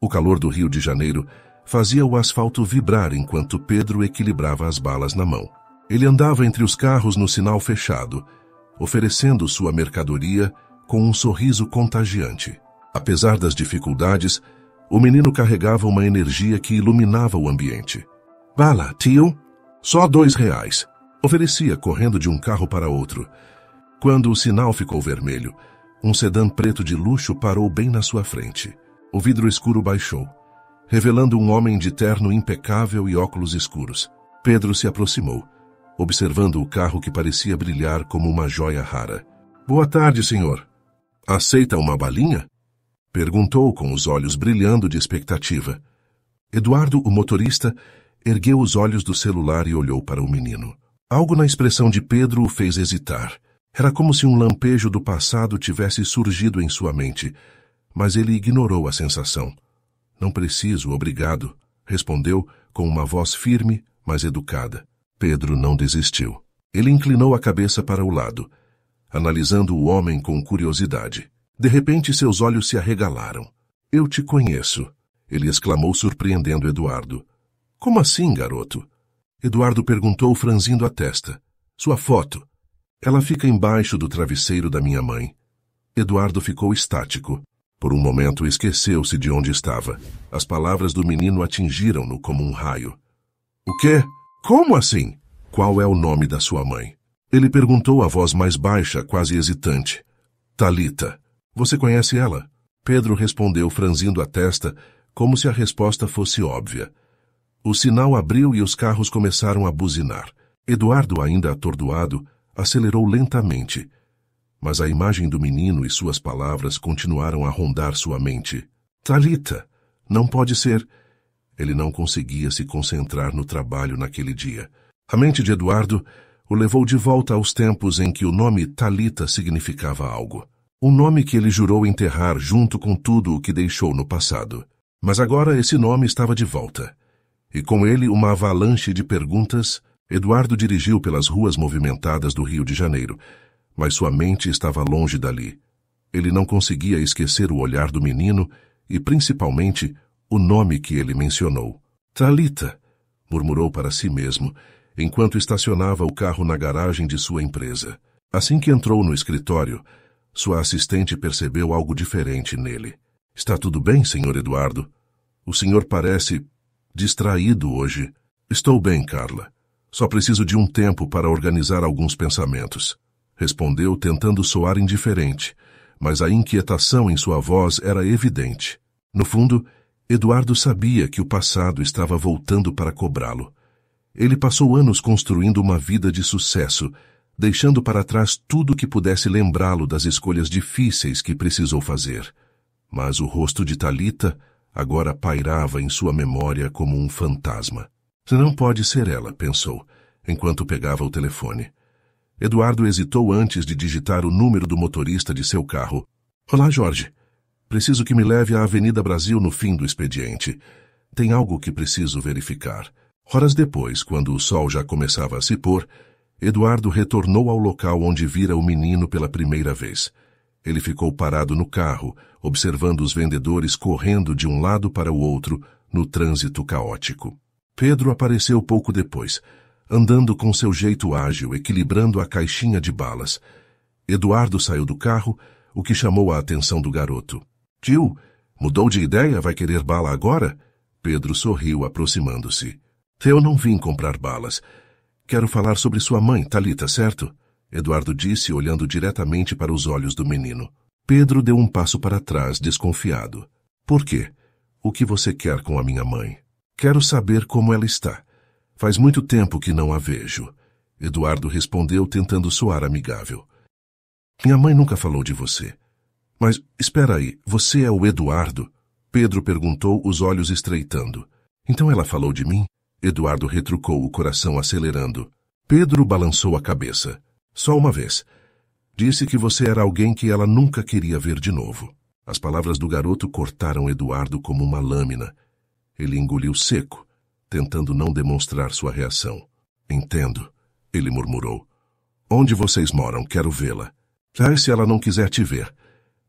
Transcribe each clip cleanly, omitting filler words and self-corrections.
O calor do Rio de Janeiro fazia o asfalto vibrar enquanto Pedro equilibrava as balas na mão. Ele andava entre os carros no sinal fechado, oferecendo sua mercadoria com um sorriso contagiante. Apesar das dificuldades, o menino carregava uma energia que iluminava o ambiente. "Bala, tio? Só R$2", oferecia correndo de um carro para outro. Quando o sinal ficou vermelho, um sedã preto de luxo parou bem na sua frente. O vidro escuro baixou, revelando um homem de terno impecável e óculos escuros. Pedro se aproximou, observando o carro que parecia brilhar como uma joia rara. "Boa tarde, senhor. Aceita uma balinha?" Perguntou com os olhos brilhando de expectativa. Eduardo, o motorista, ergueu os olhos do celular e olhou para o menino. Algo na expressão de Pedro o fez hesitar. Era como se um lampejo do passado tivesse surgido em sua mente, mas ele ignorou a sensação. "Não preciso, obrigado", respondeu com uma voz firme, mas educada. Pedro não desistiu. Ele inclinou a cabeça para o lado, analisando o homem com curiosidade. De repente, seus olhos se arregalaram. "Eu te conheço", ele exclamou, surpreendendo Eduardo. "Como assim, garoto?" Eduardo perguntou, franzindo a testa. "Sua foto. Ela fica embaixo do travesseiro da minha mãe." Eduardo ficou estático. Por um momento esqueceu-se de onde estava. As palavras do menino atingiram-no como um raio. "O quê? Como assim? Qual é o nome da sua mãe?" Ele perguntou a voz mais baixa, quase hesitante. "Talita. Você conhece ela?" Pedro respondeu, franzindo a testa, como se a resposta fosse óbvia. O sinal abriu e os carros começaram a buzinar. Eduardo, ainda atordoado, acelerou lentamente. Mas a imagem do menino e suas palavras continuaram a rondar sua mente. "Talita, não pode ser." Ele não conseguia se concentrar no trabalho naquele dia. A mente de Eduardo o levou de volta aos tempos em que o nome Talita significava algo. Um nome que ele jurou enterrar junto com tudo o que deixou no passado. Mas agora esse nome estava de volta. E com ele uma avalanche de perguntas. Eduardo dirigiu pelas ruas movimentadas do Rio de Janeiro, mas sua mente estava longe dali. Ele não conseguia esquecer o olhar do menino e, principalmente, o nome que ele mencionou. "Talita", murmurou para si mesmo, enquanto estacionava o carro na garagem de sua empresa. Assim que entrou no escritório, sua assistente percebeu algo diferente nele. "Está tudo bem, senhor Eduardo? O senhor parece distraído hoje." "Estou bem, Carla. Só preciso de um tempo para organizar alguns pensamentos", respondeu, tentando soar indiferente, mas a inquietação em sua voz era evidente. No fundo, Eduardo sabia que o passado estava voltando para cobrá-lo. Ele passou anos construindo uma vida de sucesso, deixando para trás tudo que pudesse lembrá-lo das escolhas difíceis que precisou fazer. Mas o rosto de Talita agora pairava em sua memória como um fantasma. "Não pode ser ela", pensou, enquanto pegava o telefone. Eduardo hesitou antes de digitar o número do motorista de seu carro. "Olá, Jorge. Preciso que me leve à Avenida Brasil no fim do expediente. Tem algo que preciso verificar." Horas depois, quando o sol já começava a se pôr, Eduardo retornou ao local onde vira o menino pela primeira vez. Ele ficou parado no carro, observando os vendedores correndo de um lado para o outro no trânsito caótico. Pedro apareceu pouco depois, andando com seu jeito ágil, equilibrando a caixinha de balas. Eduardo saiu do carro, o que chamou a atenção do garoto. "Tio, mudou de ideia? Vai querer bala agora?" Pedro sorriu, aproximando-se. "Eu não vim comprar balas. Quero falar sobre sua mãe, Talita, certo?" Eduardo disse, olhando diretamente para os olhos do menino. Pedro deu um passo para trás, desconfiado. "Por quê? O que você quer com a minha mãe?" "Quero saber como ela está. Faz muito tempo que não a vejo." Eduardo respondeu, tentando soar amigável. "Minha mãe nunca falou de você." "Mas, espera aí, você é o Eduardo?" Pedro perguntou, os olhos estreitando. "Então ela falou de mim?" Eduardo retrucou, o coração acelerando. Pedro balançou a cabeça. "Só uma vez. Disse que você era alguém que ela nunca queria ver de novo." As palavras do garoto cortaram Eduardo como uma lâmina. Ele engoliu seco, tentando não demonstrar sua reação. "Entendo", ele murmurou. "Onde vocês moram? Quero vê-la." "Se ela não quiser te ver."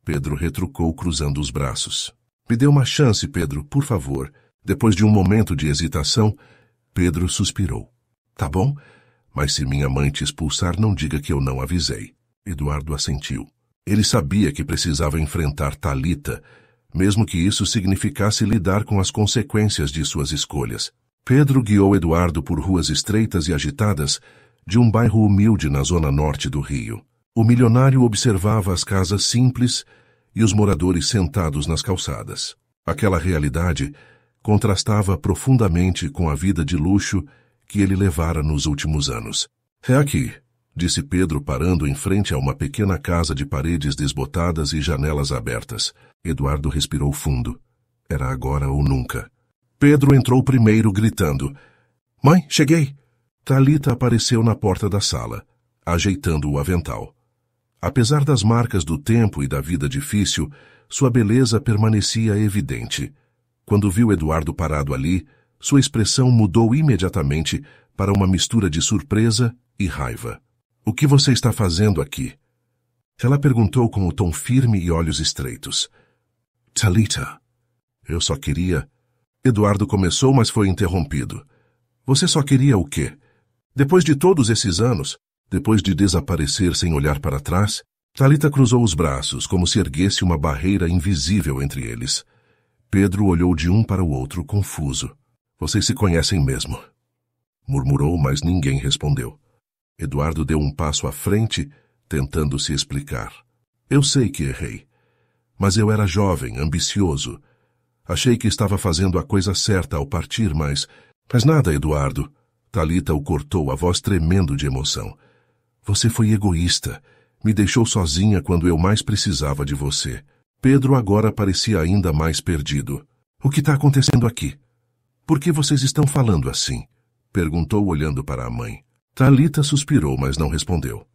Pedro retrucou, cruzando os braços. Me dê uma chance, Pedro, por favor. Depois de um momento de hesitação, Pedro suspirou. Tá bom, mas se minha mãe te expulsar, não diga que eu não avisei. Eduardo assentiu. Ele sabia que precisava enfrentar Talita, mesmo que isso significasse lidar com as consequências de suas escolhas. Pedro guiou Eduardo por ruas estreitas e agitadas de um bairro humilde na zona norte do Rio. O milionário observava as casas simples e os moradores sentados nas calçadas. Aquela realidade contrastava profundamente com a vida de luxo que ele levara nos últimos anos. É aqui, disse Pedro, parando em frente a uma pequena casa de paredes desbotadas e janelas abertas. Eduardo respirou fundo. Era agora ou nunca. Pedro entrou primeiro, gritando: Mãe, cheguei! Talita apareceu na porta da sala, ajeitando o avental. Apesar das marcas do tempo e da vida difícil, sua beleza permanecia evidente. Quando viu Eduardo parado ali, sua expressão mudou imediatamente para uma mistura de surpresa e raiva. O que você está fazendo aqui? Ela perguntou com o tom firme e olhos estreitos. Talita, eu só queria... Eduardo começou, mas foi interrompido. Você só queria o quê? Depois de todos esses anos, depois de desaparecer sem olhar para trás, Talita cruzou os braços, como se erguesse uma barreira invisível entre eles. Pedro olhou de um para o outro, confuso. Vocês se conhecem mesmo? Murmurou, mas ninguém respondeu. Eduardo deu um passo à frente, tentando se explicar. Eu sei que errei. Mas eu era jovem, ambicioso. Achei que estava fazendo a coisa certa ao partir, mas nada, Eduardo. Talita o cortou, a voz tremendo de emoção. Você foi egoísta. Me deixou sozinha quando eu mais precisava de você. Pedro agora parecia ainda mais perdido. O que está acontecendo aqui? Por que vocês estão falando assim? Perguntou olhando para a mãe. Talita suspirou, mas não respondeu.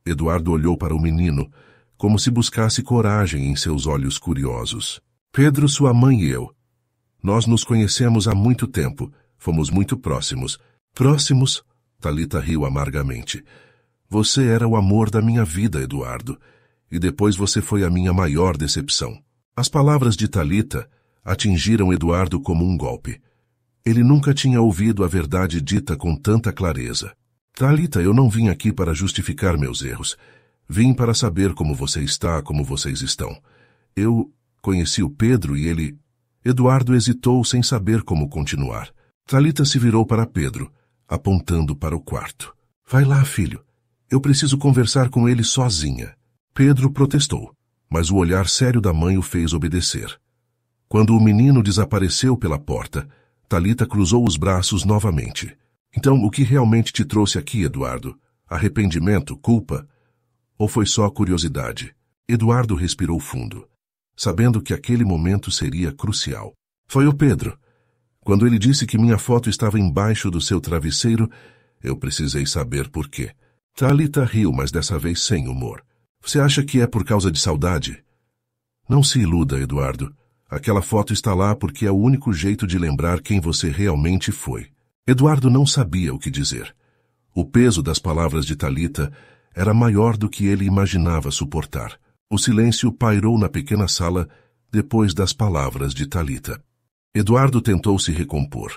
Eduardo olhou para o menino, como se buscasse coragem em seus olhos curiosos. Pedro, sua mãe e eu. Nós nos conhecemos há muito tempo. Fomos muito próximos. Próximos? Talita riu amargamente. Você era o amor da minha vida, Eduardo. E depois você foi a minha maior decepção. As palavras de Talita atingiram Eduardo como um golpe. Ele nunca tinha ouvido a verdade dita com tanta clareza. Talita, eu não vim aqui para justificar meus erros. Vim para saber como você está, como vocês estão. Eu conheci o Pedro e ele... Eduardo hesitou sem saber como continuar. Talita se virou para Pedro, apontando para o quarto. Vai lá, filho. Eu preciso conversar com ele sozinha. Pedro protestou, mas o olhar sério da mãe o fez obedecer. Quando o menino desapareceu pela porta, Talita cruzou os braços novamente. Então, o que realmente te trouxe aqui, Eduardo? Arrependimento? Culpa? Ou foi só curiosidade? Eduardo respirou fundo, sabendo que aquele momento seria crucial. Foi o Pedro. Quando ele disse que minha foto estava embaixo do seu travesseiro, eu precisei saber por quê. Talita riu, mas dessa vez sem humor. Você acha que é por causa de saudade? Não se iluda, Eduardo. Aquela foto está lá porque é o único jeito de lembrar quem você realmente foi. Eduardo não sabia o que dizer. O peso das palavras de Talita era maior do que ele imaginava suportar. O silêncio pairou na pequena sala depois das palavras de Talita. Eduardo tentou se recompor,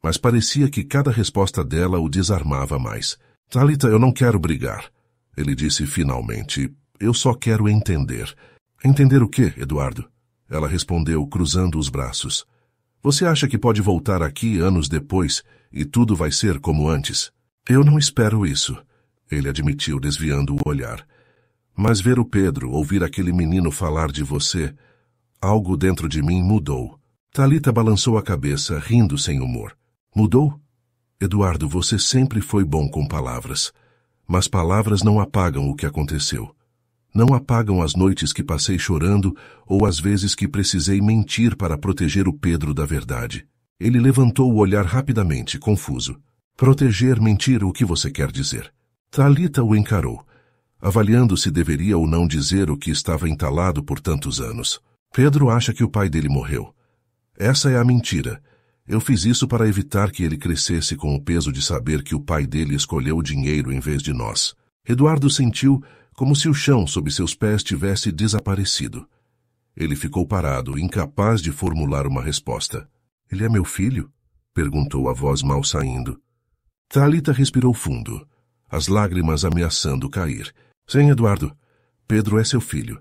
mas parecia que cada resposta dela o desarmava mais. Talita, eu não quero brigar. Ele disse finalmente, eu só quero entender. Entender o quê, Eduardo? Ela respondeu, cruzando os braços. Você acha que pode voltar aqui anos depois e tudo vai ser como antes? Eu não espero isso, ele admitiu, desviando o olhar. Mas ver o Pedro, ouvir aquele menino falar de você, algo dentro de mim mudou. Talita balançou a cabeça, rindo sem humor. Mudou? Eduardo, você sempre foi bom com palavras. Mas palavras não apagam o que aconteceu. Não apagam as noites que passei chorando ou as vezes que precisei mentir para proteger o Pedro da verdade. Ele levantou o olhar rapidamente, confuso. Proteger, mentir, o que você quer dizer? Talita o encarou, avaliando se deveria ou não dizer o que estava entalado por tantos anos. Pedro acha que o pai dele morreu. Essa é a mentira. Eu fiz isso para evitar que ele crescesse com o peso de saber que o pai dele escolheu o dinheiro em vez de nós. Eduardo sentiu como se o chão sob seus pés tivesse desaparecido. Ele ficou parado, incapaz de formular uma resposta. Ele é meu filho? Perguntou a voz mal saindo. Thalita respirou fundo, as lágrimas ameaçando cair. Sim, Eduardo, Pedro é seu filho.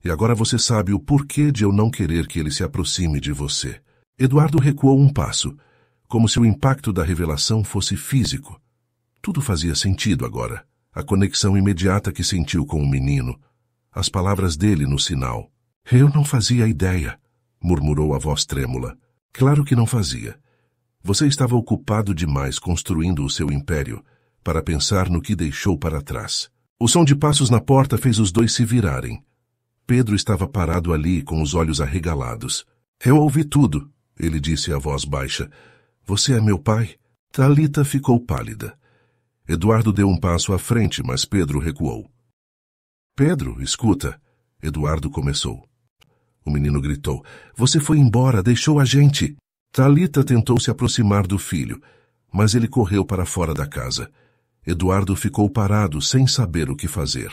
E agora você sabe o porquê de eu não querer que ele se aproxime de você. Eduardo recuou um passo, como se o impacto da revelação fosse físico. Tudo fazia sentido agora. A conexão imediata que sentiu com o menino, as palavras dele no sinal. Eu não fazia ideia, murmurou a voz trêmula. Claro que não fazia. Você estava ocupado demais construindo o seu império para pensar no que deixou para trás. O som de passos na porta fez os dois se virarem. Pedro estava parado ali com os olhos arregalados. Eu ouvi tudo, ele disse a voz baixa. Você é meu pai? Thalita ficou pálida. Eduardo deu um passo à frente, mas Pedro recuou. Pedro, escuta, Eduardo começou. O menino gritou. Você foi embora, deixou a gente. Thalita tentou se aproximar do filho, mas ele correu para fora da casa. Eduardo ficou parado, sem saber o que fazer.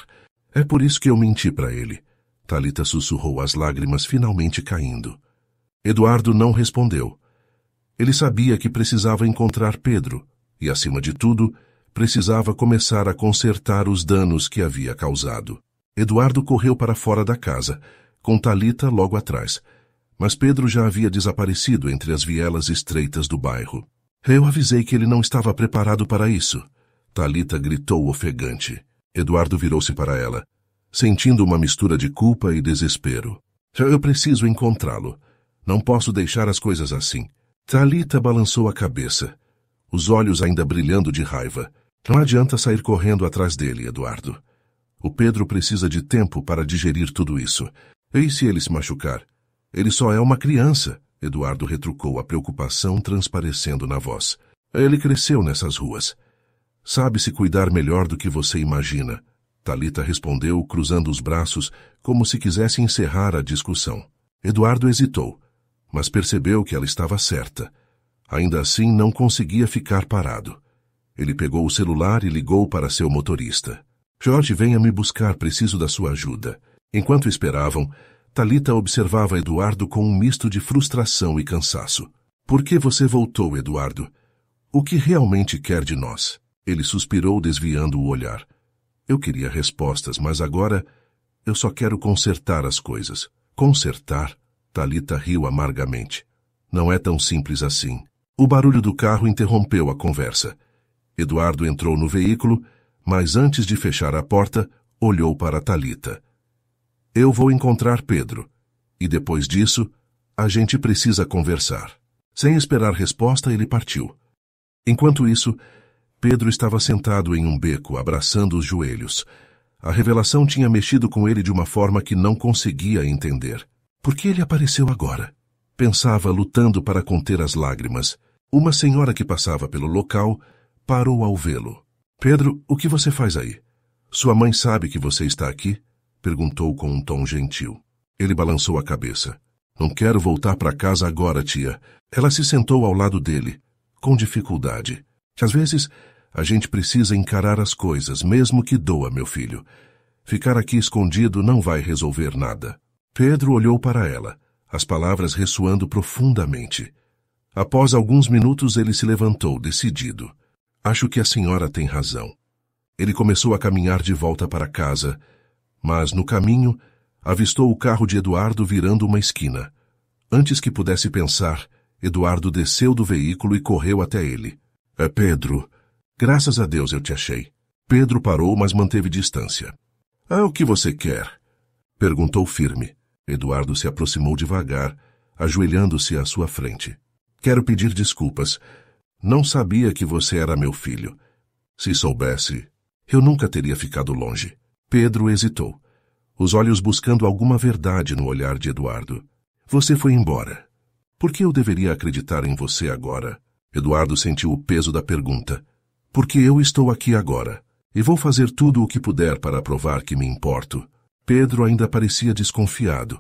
É por isso que eu menti para ele. Thalita sussurrou, as lágrimas finalmente caindo. Eduardo não respondeu. Ele sabia que precisava encontrar Pedro e, acima de tudo, precisava começar a consertar os danos que havia causado. Eduardo correu para fora da casa, com Thalita logo atrás, mas Pedro já havia desaparecido entre as vielas estreitas do bairro. Eu avisei que ele não estava preparado para isso. Thalita gritou ofegante. Eduardo virou-se para ela, sentindo uma mistura de culpa e desespero. Eu preciso encontrá-lo. Não posso deixar as coisas assim. Thalita balançou a cabeça, os olhos ainda brilhando de raiva. Não adianta sair correndo atrás dele, Eduardo. O Pedro precisa de tempo para digerir tudo isso. E se ele se machucar? Ele só é uma criança, Eduardo retrucou, a preocupação transparecendo na voz. Ele cresceu nessas ruas. Sabe se cuidar melhor do que você imagina. Thalita respondeu, cruzando os braços, como se quisesse encerrar a discussão. Eduardo hesitou, mas percebeu que ela estava certa. Ainda assim, não conseguia ficar parado. Ele pegou o celular e ligou para seu motorista. Jorge, venha me buscar, preciso da sua ajuda. Enquanto esperavam, Thalita observava Eduardo com um misto de frustração e cansaço. Por que você voltou, Eduardo? O que realmente quer de nós? Ele suspirou, desviando o olhar. Eu queria respostas, mas agora eu só quero consertar as coisas. Consertar? Thalita riu amargamente. Não é tão simples assim. O barulho do carro interrompeu a conversa. Eduardo entrou no veículo, mas antes de fechar a porta, olhou para Thalita. Eu vou encontrar Pedro, e depois disso, a gente precisa conversar. Sem esperar resposta, ele partiu. Enquanto isso, Pedro estava sentado em um beco, abraçando os joelhos. A revelação tinha mexido com ele de uma forma que não conseguia entender. Por que ele apareceu agora? Pensava, lutando para conter as lágrimas. Uma senhora que passava pelo local parou ao vê-lo. Pedro, o que você faz aí? Sua mãe sabe que você está aqui? Perguntou com um tom gentil. Ele balançou a cabeça. Não quero voltar para casa agora, tia. Ela se sentou ao lado dele, com dificuldade. Às vezes, a gente precisa encarar as coisas, mesmo que doa, meu filho. Ficar aqui escondido não vai resolver nada. Pedro olhou para ela, as palavras ressoando profundamente. Após alguns minutos, ele se levantou, decidido. Acho que a senhora tem razão. Ele começou a caminhar de volta para casa, mas, no caminho, avistou o carro de Eduardo virando uma esquina. Antes que pudesse pensar, Eduardo desceu do veículo e correu até ele. É Pedro. Graças a Deus eu te achei. Pedro parou, mas manteve distância. O que você quer? Perguntou firme. Eduardo se aproximou devagar, ajoelhando-se à sua frente. Quero pedir desculpas. Não sabia que você era meu filho. Se soubesse, eu nunca teria ficado longe. Pedro hesitou, os olhos buscando alguma verdade no olhar de Eduardo. Você foi embora. Por que eu deveria acreditar em você agora? Eduardo sentiu o peso da pergunta. Porque eu estou aqui agora, e vou fazer tudo o que puder para provar que me importo. Pedro ainda parecia desconfiado,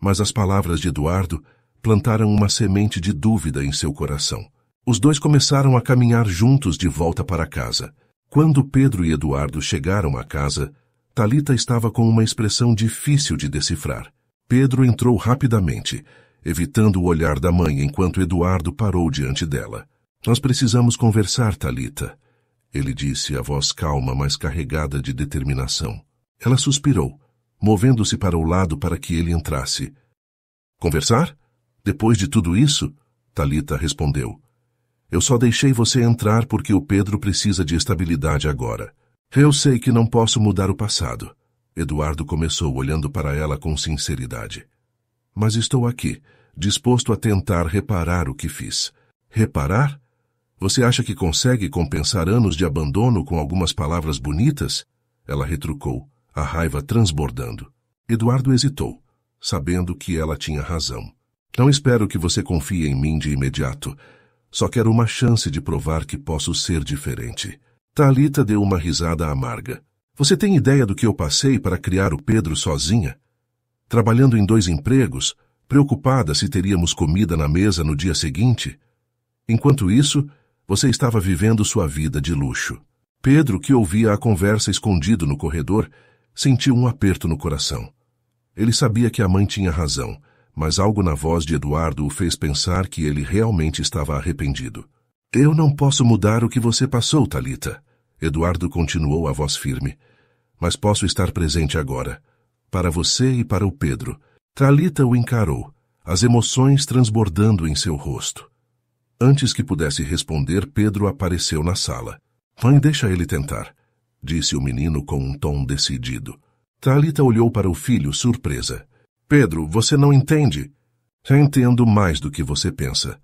mas as palavras de Eduardo plantaram uma semente de dúvida em seu coração. Os dois começaram a caminhar juntos de volta para casa. Quando Pedro e Eduardo chegaram à casa, Thalita estava com uma expressão difícil de decifrar. Pedro entrou rapidamente, evitando o olhar da mãe enquanto Eduardo parou diante dela. Nós precisamos conversar, Thalita, ele disse, a voz calma, mas carregada de determinação. Ela suspirou, movendo-se para o lado para que ele entrasse. Conversar? Depois de tudo isso? Thalita respondeu. Eu só deixei você entrar porque o Pedro precisa de estabilidade agora. Eu sei que não posso mudar o passado. Eduardo começou olhando para ela com sinceridade. Mas estou aqui, disposto a tentar reparar o que fiz. Reparar? Você acha que consegue compensar anos de abandono com algumas palavras bonitas? Ela retrucou, a raiva transbordando. Eduardo hesitou, sabendo que ela tinha razão. Não espero que você confie em mim de imediato. Só quero uma chance de provar que posso ser diferente. Thalita deu uma risada amarga. Você tem ideia do que eu passei para criar o Pedro sozinha? Trabalhando em 2 empregos, preocupada se teríamos comida na mesa no dia seguinte? Enquanto isso, você estava vivendo sua vida de luxo. Pedro, que ouvia a conversa escondido no corredor, sentiu um aperto no coração. Ele sabia que a mãe tinha razão, mas algo na voz de Eduardo o fez pensar que ele realmente estava arrependido. Eu não posso mudar o que você passou, Thalita. Eduardo continuou a voz firme. Mas posso estar presente agora. Para você e para o Pedro. Thalita o encarou, as emoções transbordando em seu rosto. Antes que pudesse responder, Pedro apareceu na sala. Mãe, deixa ele tentar, disse o menino com um tom decidido. Thalita olhou para o filho, surpresa. Pedro, você não entende? Já entendo mais do que você pensa.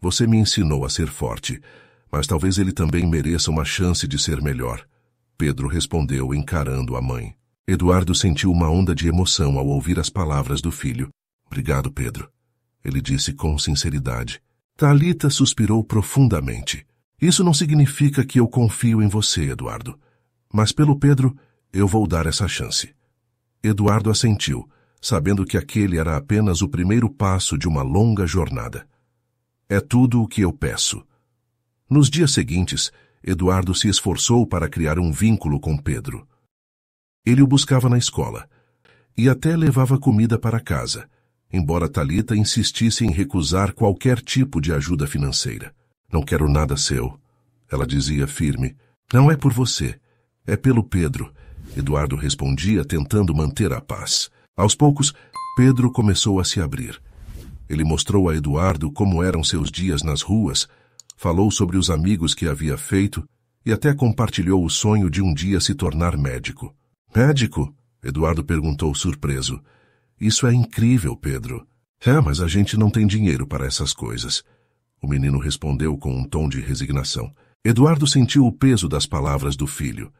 Você me ensinou a ser forte, mas talvez ele também mereça uma chance de ser melhor. Pedro respondeu, encarando a mãe. Eduardo sentiu uma onda de emoção ao ouvir as palavras do filho. Obrigado, Pedro, ele disse com sinceridade. Thalita suspirou profundamente. Isso não significa que eu confio em você, Eduardo. Mas pelo Pedro, eu vou dar essa chance. Eduardo assentiu, sabendo que aquele era apenas o primeiro passo de uma longa jornada. É tudo o que eu peço. Nos dias seguintes, Eduardo se esforçou para criar um vínculo com Pedro. Ele o buscava na escola e até levava comida para casa, embora Thalita insistisse em recusar qualquer tipo de ajuda financeira. Não quero nada seu, ela dizia firme. Não é por você, é pelo Pedro, Eduardo respondia, tentando manter a paz. Aos poucos, Pedro começou a se abrir. Ele mostrou a Eduardo como eram seus dias nas ruas, falou sobre os amigos que havia feito e até compartilhou o sonho de um dia se tornar médico. Médico? Eduardo perguntou surpreso. Isso é incrível, Pedro. É, mas a gente não tem dinheiro para essas coisas. O menino respondeu com um tom de resignação. Eduardo sentiu o peso das palavras do filho.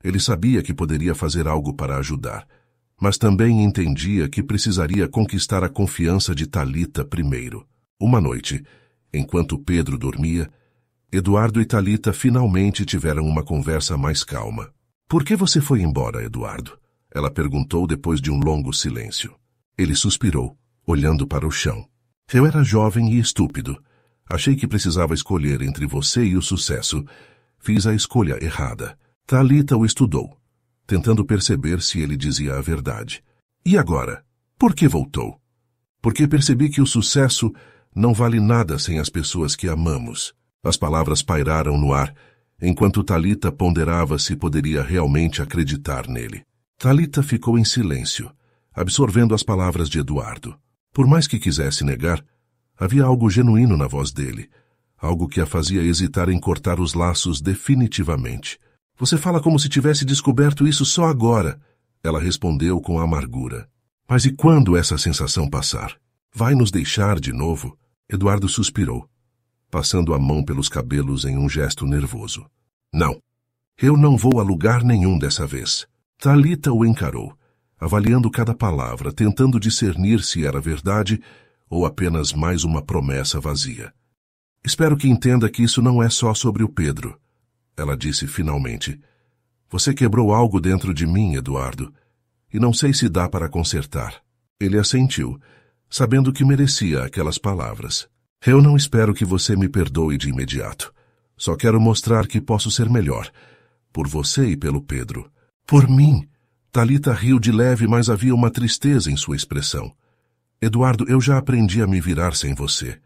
Ele sabia que poderia fazer algo para ajudar, mas também entendia que precisaria conquistar a confiança de Thalita primeiro. Uma noite, enquanto Pedro dormia, Eduardo e Thalita finalmente tiveram uma conversa mais calma. Por que você foi embora, Eduardo? Ela perguntou depois de um longo silêncio. Ele suspirou, olhando para o chão. Eu era jovem e estúpido. Achei que precisava escolher entre você e o sucesso. Fiz a escolha errada. Thalita o estudou, tentando perceber se ele dizia a verdade. E agora? Por que voltou? Porque percebi que o sucesso não vale nada sem as pessoas que amamos. As palavras pairaram no ar, enquanto Thalita ponderava se poderia realmente acreditar nele. Thalita ficou em silêncio, absorvendo as palavras de Eduardo. Por mais que quisesse negar, havia algo genuíno na voz dele, algo que a fazia hesitar em cortar os laços definitivamente. Você fala como se tivesse descoberto isso só agora, ela respondeu com amargura. Mas e quando essa sensação passar? Vai nos deixar de novo? Eduardo suspirou, passando a mão pelos cabelos em um gesto nervoso. Não, eu não vou a lugar nenhum dessa vez. Thalita o encarou, avaliando cada palavra, tentando discernir se era verdade ou apenas mais uma promessa vazia. Espero que entenda que isso não é só sobre o Pedro, ela disse finalmente. Você quebrou algo dentro de mim, Eduardo, e não sei se dá para consertar. Ele assentiu, sabendo que merecia aquelas palavras. Eu não espero que você me perdoe de imediato. Só quero mostrar que posso ser melhor, por você e pelo Pedro. Por mim, Talita riu de leve, mas havia uma tristeza em sua expressão. Eduardo, eu já aprendi a me virar sem você.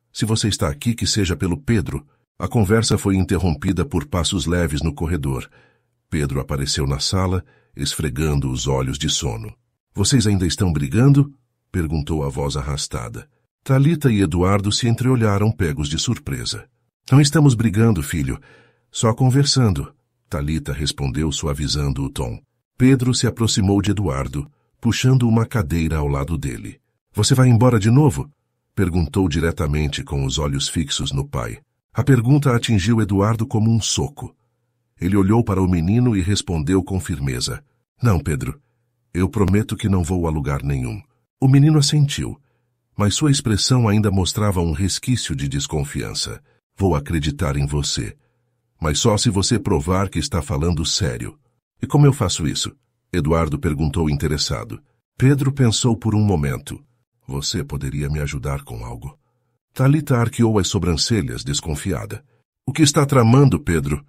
Se você está aqui, que seja pelo Pedro. A conversa foi interrompida por passos leves no corredor. Pedro apareceu na sala, esfregando os olhos de sono. Vocês ainda estão brigando? Perguntou a voz arrastada. Talita e Eduardo se entreolharam, pegos de surpresa. Não estamos brigando, filho. Só conversando. Talita respondeu, suavizando o tom. Pedro se aproximou de Eduardo, puxando uma cadeira ao lado dele. Você vai embora de novo? Perguntou diretamente, com os olhos fixos no pai. A pergunta atingiu Eduardo como um soco. Ele olhou para o menino e respondeu com firmeza. Não, Pedro. Eu prometo que não vou a lugar nenhum. O menino assentiu, mas sua expressão ainda mostrava um resquício de desconfiança. Vou acreditar em você, mas só se você provar que está falando sério. E como eu faço isso? Eduardo perguntou interessado. Pedro pensou por um momento. Você poderia me ajudar com algo? Talita arqueou as sobrancelhas, desconfiada. O que está tramando, Pedro?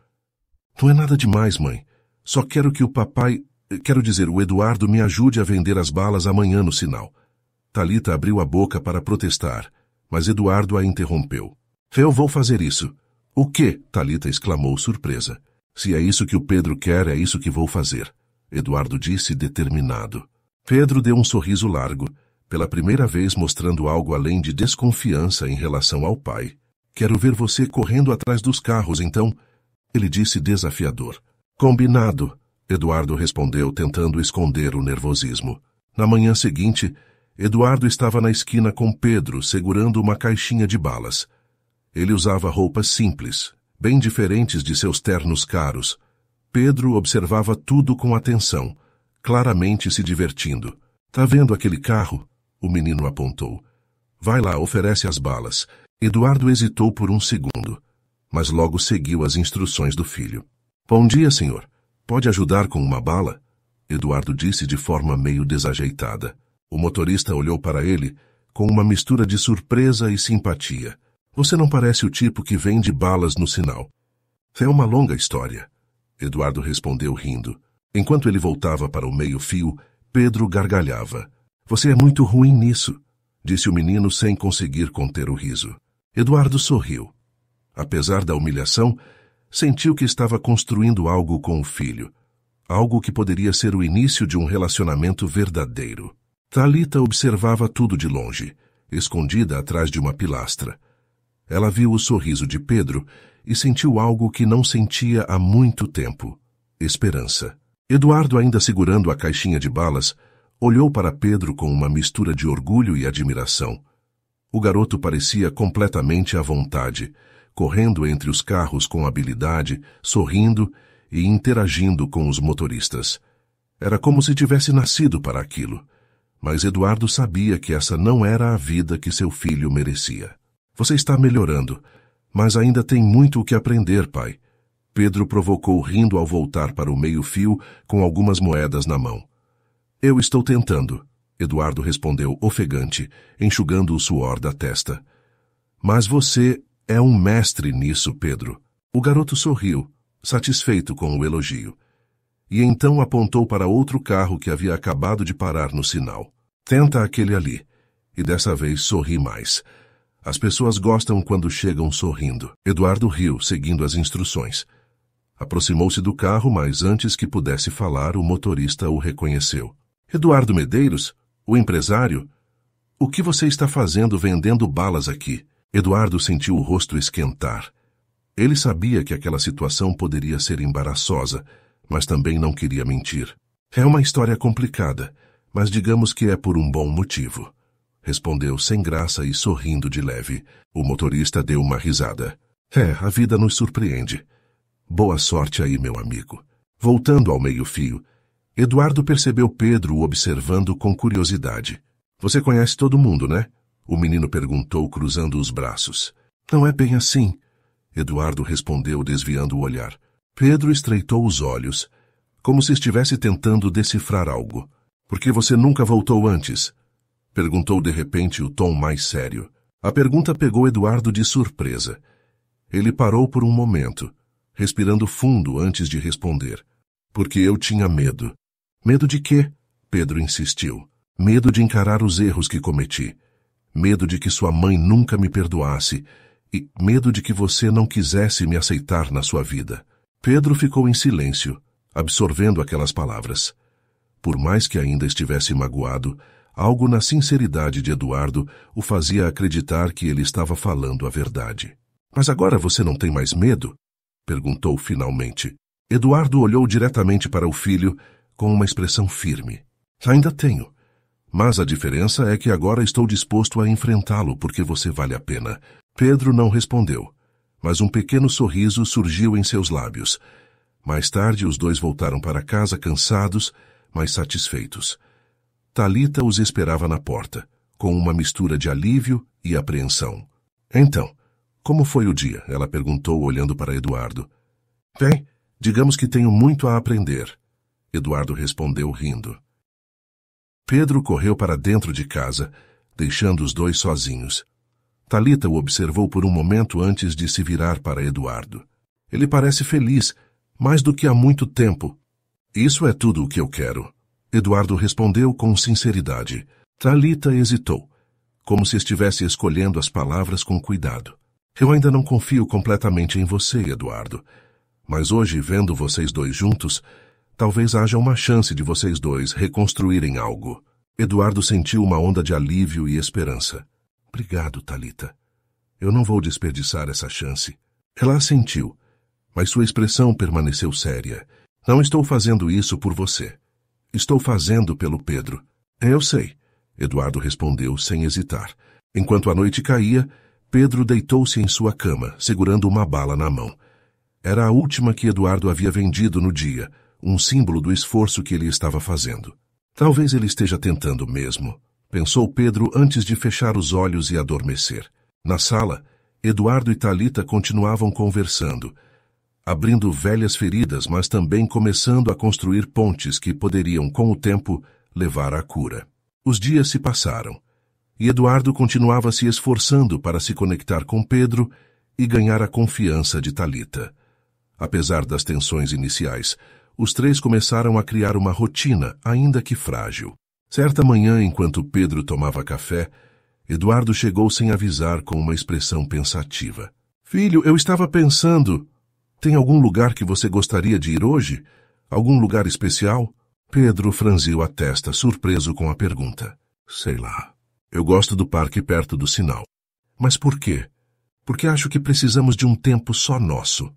Não é nada demais, mãe. Só quero que o papai... Quero dizer, o Eduardo me ajude a vender as balas amanhã no sinal. Talita abriu a boca para protestar, mas Eduardo a interrompeu. Eu vou fazer isso. O quê? Talita exclamou, surpresa. Se é isso que o Pedro quer, é isso que vou fazer. Eduardo disse, determinado. Pedro deu um sorriso largo, pela primeira vez mostrando algo além de desconfiança em relação ao pai. Quero ver você correndo atrás dos carros, então, ele disse desafiador. Combinado, Eduardo respondeu, tentando esconder o nervosismo. Na manhã seguinte, Eduardo estava na esquina com Pedro, segurando uma caixinha de balas. Ele usava roupas simples, bem diferentes de seus ternos caros. Pedro observava tudo com atenção, claramente se divertindo. Tá vendo aquele carro? O menino apontou. Vai lá, oferece as balas. Eduardo hesitou por um segundo, mas logo seguiu as instruções do filho. Bom dia, senhor. Pode ajudar com uma bala? Eduardo disse de forma meio desajeitada. O motorista olhou para ele com uma mistura de surpresa e simpatia. Você não parece o tipo que vende balas no sinal. É uma longa história. Eduardo respondeu rindo. Enquanto ele voltava para o meio-fio, Pedro gargalhava. Você é muito ruim nisso, disse o menino sem conseguir conter o riso. Eduardo sorriu. Apesar da humilhação, sentiu que estava construindo algo com o filho. Algo que poderia ser o início de um relacionamento verdadeiro. Talita observava tudo de longe, escondida atrás de uma pilastra. Ela viu o sorriso de Pedro e sentiu algo que não sentia há muito tempo. Esperança. Eduardo, ainda segurando a caixinha de balas, olhou para Pedro com uma mistura de orgulho e admiração. O garoto parecia completamente à vontade, correndo entre os carros com habilidade, sorrindo e interagindo com os motoristas. Era como se tivesse nascido para aquilo. Mas Eduardo sabia que essa não era a vida que seu filho merecia. Você está melhorando, mas ainda tem muito o que aprender, pai. Pedro provocou, rindo ao voltar para o meio-fio com algumas moedas na mão. Eu estou tentando, Eduardo respondeu ofegante, enxugando o suor da testa. Mas você é um mestre nisso, Pedro. O garoto sorriu, satisfeito com o elogio. E então apontou para outro carro que havia acabado de parar no sinal. Tenta aquele ali. E dessa vez sorri mais. As pessoas gostam quando chegam sorrindo. Eduardo riu, seguindo as instruções. Aproximou-se do carro, mas antes que pudesse falar, o motorista o reconheceu. Eduardo Medeiros? O empresário? O que você está fazendo vendendo balas aqui? Eduardo sentiu o rosto esquentar. Ele sabia que aquela situação poderia ser embaraçosa, mas também não queria mentir. É uma história complicada, mas digamos que é por um bom motivo. Respondeu sem graça e sorrindo de leve. O motorista deu uma risada. A vida nos surpreende. Boa sorte aí, meu amigo. Voltando ao meio-fio, Eduardo percebeu Pedro o observando com curiosidade. Você conhece todo mundo, né? O menino perguntou, cruzando os braços. Não é bem assim, Eduardo respondeu, desviando o olhar. Pedro estreitou os olhos, como se estivesse tentando decifrar algo. Por que você nunca voltou antes? Perguntou de repente, o tom mais sério. A pergunta pegou Eduardo de surpresa. Ele parou por um momento, respirando fundo antes de responder. Porque eu tinha medo. Medo de quê? Pedro insistiu. Medo de encarar os erros que cometi. Medo de que sua mãe nunca me perdoasse. E medo de que você não quisesse me aceitar na sua vida. Pedro ficou em silêncio, absorvendo aquelas palavras. Por mais que ainda estivesse magoado, algo na sinceridade de Eduardo o fazia acreditar que ele estava falando a verdade. Mas agora você não tem mais medo? Perguntou finalmente. Eduardo olhou diretamente para o filho com uma expressão firme. Ainda tenho. Mas a diferença é que agora estou disposto a enfrentá-lo porque você vale a pena. Pedro não respondeu, mas um pequeno sorriso surgiu em seus lábios. Mais tarde, os dois voltaram para casa cansados, mas satisfeitos. Talita os esperava na porta, com uma mistura de alívio e apreensão. Então, como foi o dia? Ela perguntou, olhando para Eduardo. Bem, digamos que tenho muito a aprender. Eduardo respondeu rindo. Pedro correu para dentro de casa, deixando os dois sozinhos. Talita o observou por um momento antes de se virar para Eduardo. Ele parece feliz, mais do que há muito tempo. Isso é tudo o que eu quero. Eduardo respondeu com sinceridade. Talita hesitou, como se estivesse escolhendo as palavras com cuidado. Eu ainda não confio completamente em você, Eduardo. Mas hoje, vendo vocês dois juntos, talvez haja uma chance de vocês dois reconstruírem algo. Eduardo sentiu uma onda de alívio e esperança. Obrigado, Talita. Eu não vou desperdiçar essa chance. Ela assentiu, mas sua expressão permaneceu séria. Não estou fazendo isso por você. Estou fazendo pelo Pedro. Eu sei, Eduardo respondeu sem hesitar. Enquanto a noite caía, Pedro deitou-se em sua cama, segurando uma bala na mão. Era a última que Eduardo havia vendido no dia, um símbolo do esforço que ele estava fazendo. Talvez ele esteja tentando mesmo, pensou Pedro antes de fechar os olhos e adormecer. Na sala, Eduardo e Talita continuavam conversando, abrindo velhas feridas, mas também começando a construir pontes que poderiam, com o tempo, levar à cura. Os dias se passaram, e Eduardo continuava se esforçando para se conectar com Pedro e ganhar a confiança de Talita. Apesar das tensões iniciais, os três começaram a criar uma rotina, ainda que frágil. Certa manhã, enquanto Pedro tomava café, Eduardo chegou sem avisar com uma expressão pensativa. Filho, eu estava pensando... Tem algum lugar que você gostaria de ir hoje? Algum lugar especial? Pedro franziu a testa, surpreso com a pergunta. Sei lá. Eu gosto do parque perto do sinal. Mas por quê? Porque acho que precisamos de um tempo só nosso.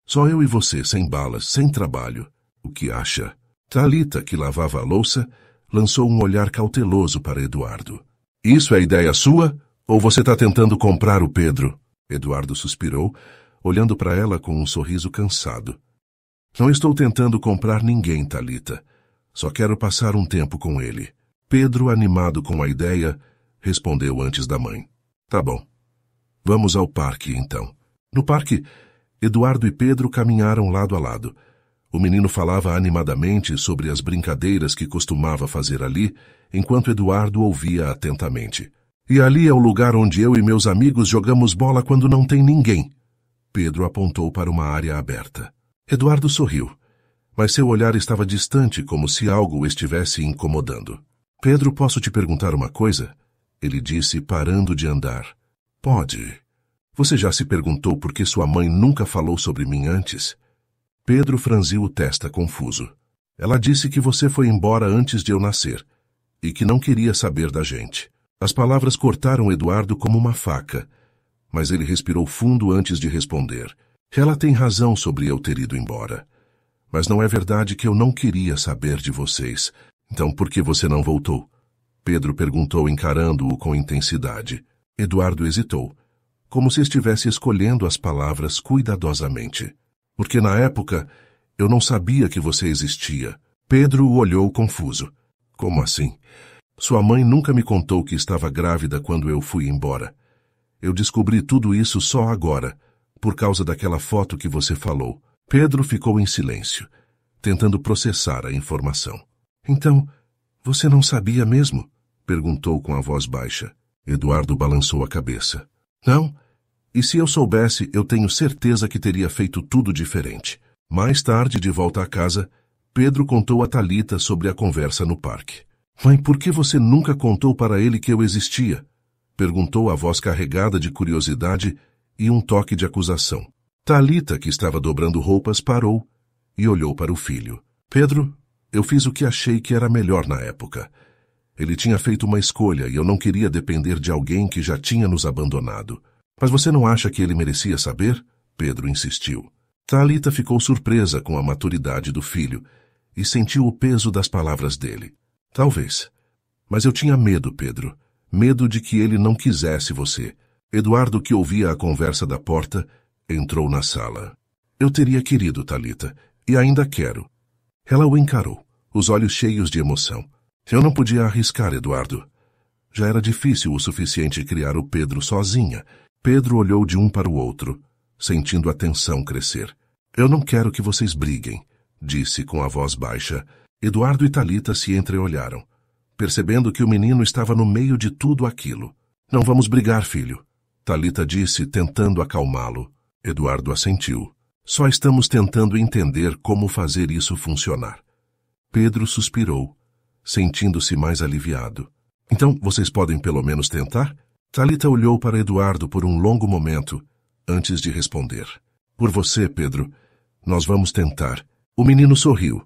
Só eu e você, sem balas, sem trabalho. O que acha? Talita, que lavava a louça, lançou um olhar cauteloso para Eduardo. Isso é ideia sua? Ou você está tentando comprar o Pedro? Eduardo suspirou, olhando para ela com um sorriso cansado. Não estou tentando comprar ninguém, Talita. Só quero passar um tempo com ele. Pedro, animado com a ideia, respondeu antes da mãe. Tá bom. Vamos ao parque, então. No parque, Eduardo e Pedro caminharam lado a lado. O menino falava animadamente sobre as brincadeiras que costumava fazer ali, enquanto Eduardo ouvia atentamente. E ali é o lugar onde eu e meus amigos jogamos bola quando não tem ninguém. Pedro apontou para uma área aberta. Eduardo sorriu, mas seu olhar estava distante, como se algo o estivesse incomodando. Pedro, posso te perguntar uma coisa? Ele disse, parando de andar. Pode. Você já se perguntou por que sua mãe nunca falou sobre mim antes? Pedro franziu o testa, confuso. Ela disse que você foi embora antes de eu nascer e que não queria saber da gente. As palavras cortaram Eduardo como uma faca, mas ele respirou fundo antes de responder. Ela tem razão sobre eu ter ido embora. Mas não é verdade que eu não queria saber de vocês. Então por que você não voltou? Pedro perguntou, encarando-o com intensidade. Eduardo hesitou, como se estivesse escolhendo as palavras cuidadosamente. Porque na época eu não sabia que você existia. Pedro o olhou confuso. Como assim? Sua mãe nunca me contou que estava grávida quando eu fui embora. Eu descobri tudo isso só agora, por causa daquela foto que você falou. Pedro ficou em silêncio, tentando processar a informação. Então, você não sabia mesmo? Perguntou com a voz baixa. Eduardo balançou a cabeça. Não? E se eu soubesse, eu tenho certeza que teria feito tudo diferente. Mais tarde, de volta à casa, Pedro contou a Talita sobre a conversa no parque. Mãe, por que você nunca contou para ele que eu existia? Perguntou a voz carregada de curiosidade e um toque de acusação. Talita, que estava dobrando roupas, parou e olhou para o filho. Pedro, eu fiz o que achei que era melhor na época. Ele tinha feito uma escolha e eu não queria depender de alguém que já tinha nos abandonado. Mas você não acha que ele merecia saber? Pedro insistiu. Talita ficou surpresa com a maturidade do filho e sentiu o peso das palavras dele. Talvez. Mas eu tinha medo, Pedro. Medo de que ele não quisesse você. Eduardo, que ouvia a conversa da porta, entrou na sala. Eu teria querido, Talita, e ainda quero. Ela o encarou, os olhos cheios de emoção. Eu não podia arriscar, Eduardo. Já era difícil o suficiente criar o Pedro sozinha. Pedro olhou de um para o outro, sentindo a tensão crescer. Eu não quero que vocês briguem, disse com a voz baixa. Eduardo e Talita se entreolharam, percebendo que o menino estava no meio de tudo aquilo. Não vamos brigar, filho, Talita disse, tentando acalmá-lo. Eduardo assentiu. Só estamos tentando entender como fazer isso funcionar. Pedro suspirou, sentindo-se mais aliviado. Então, vocês podem pelo menos tentar? Talita olhou para Eduardo por um longo momento, antes de responder. Por você, Pedro, nós vamos tentar. O menino sorriu.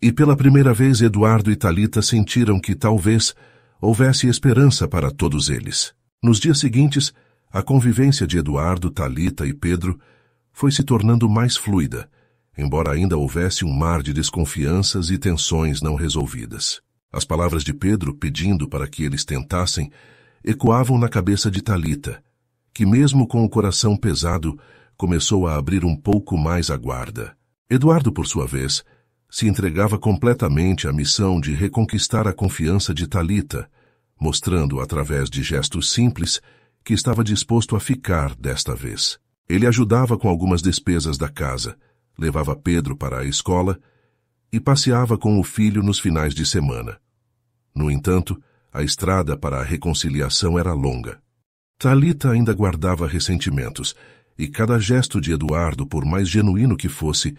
E pela primeira vez Eduardo e Talita sentiram que talvez houvesse esperança para todos eles. Nos dias seguintes, a convivência de Eduardo, Talita e Pedro foi se tornando mais fluida, embora ainda houvesse um mar de desconfianças e tensões não resolvidas. As palavras de Pedro pedindo para que eles tentassem ecoavam na cabeça de Talita, que mesmo com o coração pesado, começou a abrir um pouco mais a guarda. Eduardo, por sua vez, se entregava completamente à missão de reconquistar a confiança de Talita, mostrando através de gestos simples que estava disposto a ficar desta vez. Ele ajudava com algumas despesas da casa, levava Pedro para a escola e passeava com o filho nos finais de semana. No entanto, a estrada para a reconciliação era longa. Talita ainda guardava ressentimentos, e cada gesto de Eduardo, por mais genuíno que fosse,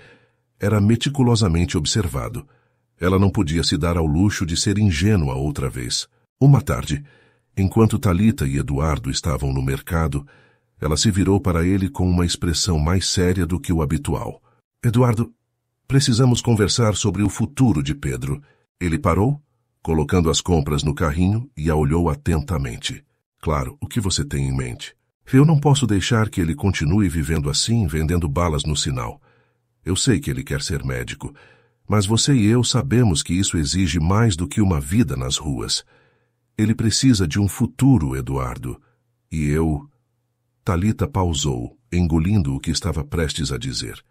era meticulosamente observado. Ela não podia se dar ao luxo de ser ingênua outra vez. Uma tarde, enquanto Talita e Eduardo estavam no mercado, ela se virou para ele com uma expressão mais séria do que o habitual. Eduardo, precisamos conversar sobre o futuro de Pedro. Ele parou, colocando as compras no carrinho, e a olhou atentamente. Claro, o que você tem em mente? Eu não posso deixar que ele continue vivendo assim, vendendo balas no sinal. Eu sei que ele quer ser médico, mas você e eu sabemos que isso exige mais do que uma vida nas ruas. Ele precisa de um futuro, Eduardo. E eu... Talita pausou, engolindo o que estava prestes a dizer.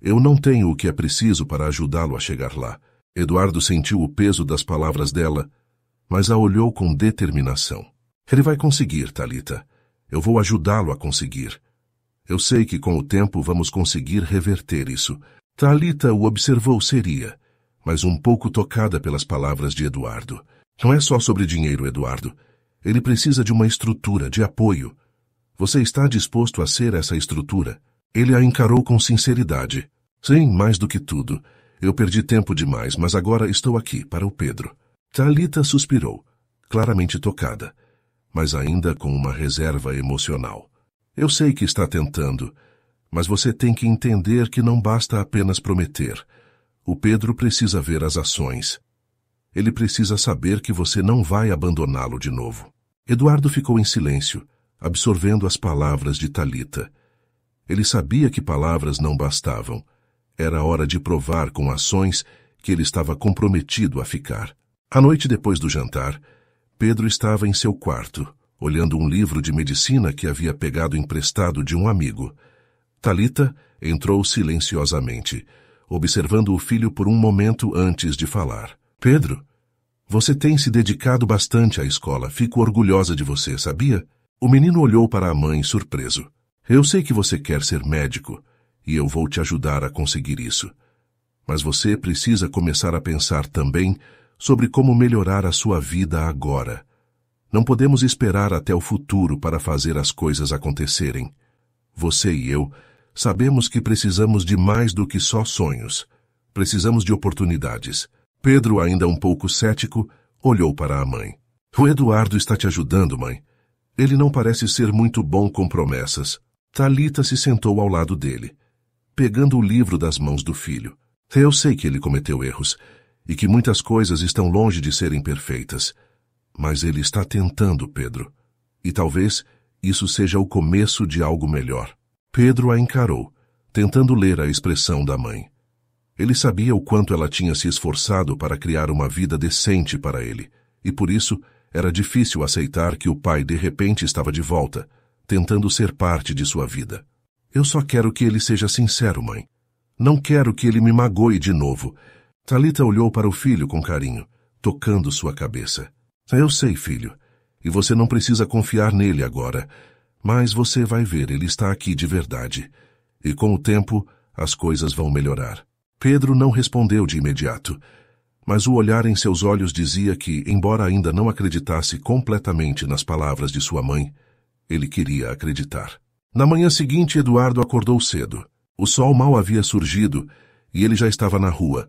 Eu não tenho o que é preciso para ajudá-lo a chegar lá. Eduardo sentiu o peso das palavras dela, mas a olhou com determinação. Ele vai conseguir, Talita. Eu vou ajudá-lo a conseguir. Eu sei que com o tempo vamos conseguir reverter isso. Talita o observou seria, mas um pouco tocada pelas palavras de Eduardo. Não é só sobre dinheiro, Eduardo. Ele precisa de uma estrutura, de apoio. Você está disposto a ser essa estrutura? Ele a encarou com sinceridade. Sim, mais do que tudo. Eu perdi tempo demais, mas agora estou aqui, para o Pedro. Talita suspirou, claramente tocada, mas ainda com uma reserva emocional. Eu sei que está tentando, mas você tem que entender que não basta apenas prometer. O Pedro precisa ver as ações. Ele precisa saber que você não vai abandoná-lo de novo. Eduardo ficou em silêncio, absorvendo as palavras de Talita. Ele sabia que palavras não bastavam. Era hora de provar com ações que ele estava comprometido a ficar. À noite depois do jantar, Pedro estava em seu quarto, olhando um livro de medicina que havia pegado emprestado de um amigo. Talita entrou silenciosamente, observando o filho por um momento antes de falar. Pedro, você tem se dedicado bastante à escola. Fico orgulhosa de você, sabia? O menino olhou para a mãe surpreso. Eu sei que você quer ser médico, e eu vou te ajudar a conseguir isso. Mas você precisa começar a pensar também sobre como melhorar a sua vida agora. Não podemos esperar até o futuro para fazer as coisas acontecerem. Você e eu sabemos que precisamos de mais do que só sonhos. Precisamos de oportunidades. Pedro, ainda um pouco cético, olhou para a mãe. O Eduardo está te ajudando, mãe. Ele não parece ser muito bom com promessas. Talita se sentou ao lado dele, pegando o livro das mãos do filho. Eu sei que ele cometeu erros e que muitas coisas estão longe de serem perfeitas. Mas ele está tentando, Pedro. E talvez isso seja o começo de algo melhor. Pedro a encarou, tentando ler a expressão da mãe. Ele sabia o quanto ela tinha se esforçado para criar uma vida decente para ele, e por isso era difícil aceitar que o pai de repente estava de volta, tentando ser parte de sua vida. Eu só quero que ele seja sincero, mãe. Não quero que ele me magoe de novo. Talita olhou para o filho com carinho, tocando sua cabeça. Eu sei, filho, e você não precisa confiar nele agora, mas você vai ver, ele está aqui de verdade. E com o tempo, as coisas vão melhorar. Pedro não respondeu de imediato, mas o olhar em seus olhos dizia que, embora ainda não acreditasse completamente nas palavras de sua mãe, ele queria acreditar. Na manhã seguinte, Eduardo acordou cedo. O sol mal havia surgido e ele já estava na rua,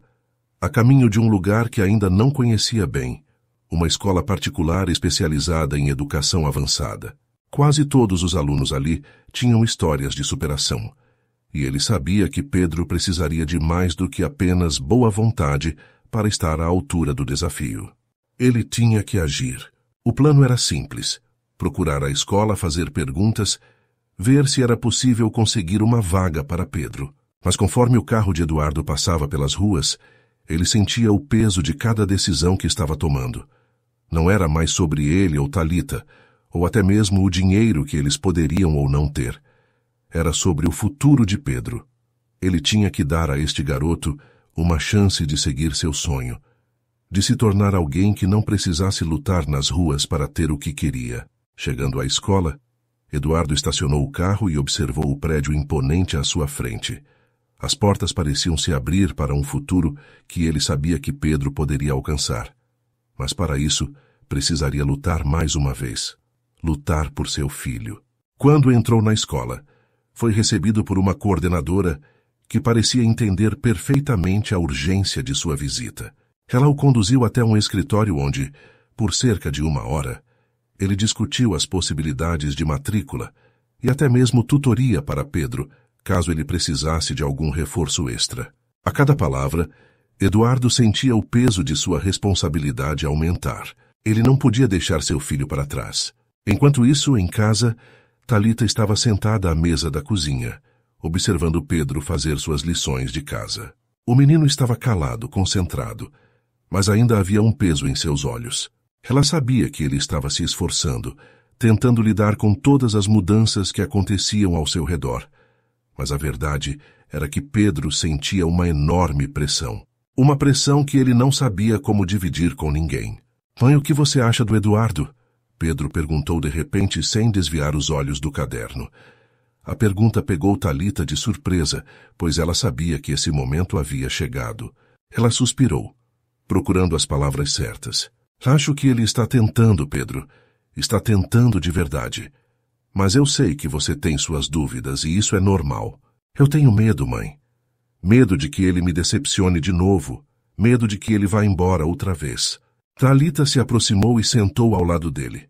a caminho de um lugar que ainda não conhecia bem, uma escola particular especializada em educação avançada. Quase todos os alunos ali tinham histórias de superação, e ele sabia que Pedro precisaria de mais do que apenas boa vontade para estar à altura do desafio. Ele tinha que agir. O plano era simples: procurar a escola, fazer perguntas, ver se era possível conseguir uma vaga para Pedro. Mas conforme o carro de Eduardo passava pelas ruas, ele sentia o peso de cada decisão que estava tomando. Não era mais sobre ele ou Talita, ou até mesmo o dinheiro que eles poderiam ou não ter. Era sobre o futuro de Pedro. Ele tinha que dar a este garoto uma chance de seguir seu sonho, de se tornar alguém que não precisasse lutar nas ruas para ter o que queria. Chegando à escola, Eduardo estacionou o carro e observou o prédio imponente à sua frente. As portas pareciam se abrir para um futuro que ele sabia que Pedro poderia alcançar. Mas para isso, precisaria lutar mais uma vez. Lutar por seu filho. Quando entrou na escola, foi recebido por uma coordenadora que parecia entender perfeitamente a urgência de sua visita. Ela o conduziu até um escritório onde, por cerca de 1 hora, ele discutiu as possibilidades de matrícula e até mesmo tutoria para Pedro, caso ele precisasse de algum reforço extra. A cada palavra, Eduardo sentia o peso de sua responsabilidade aumentar. Ele não podia deixar seu filho para trás. Enquanto isso, em casa, Talita estava sentada à mesa da cozinha, observando Pedro fazer suas lições de casa. O menino estava calado, concentrado, mas ainda havia um peso em seus olhos. Ela sabia que ele estava se esforçando, tentando lidar com todas as mudanças que aconteciam ao seu redor. Mas a verdade era que Pedro sentia uma enorme pressão. Uma pressão que ele não sabia como dividir com ninguém. Mãe, o que você acha do Eduardo? Pedro perguntou de repente sem desviar os olhos do caderno. A pergunta pegou Talita de surpresa, pois ela sabia que esse momento havia chegado. Ela suspirou, procurando as palavras certas. Acho que ele está tentando, Pedro. Está tentando de verdade. Mas eu sei que você tem suas dúvidas e isso é normal. Eu tenho medo, mãe. Medo de que ele me decepcione de novo. Medo de que ele vá embora outra vez. Talita se aproximou e sentou ao lado dele.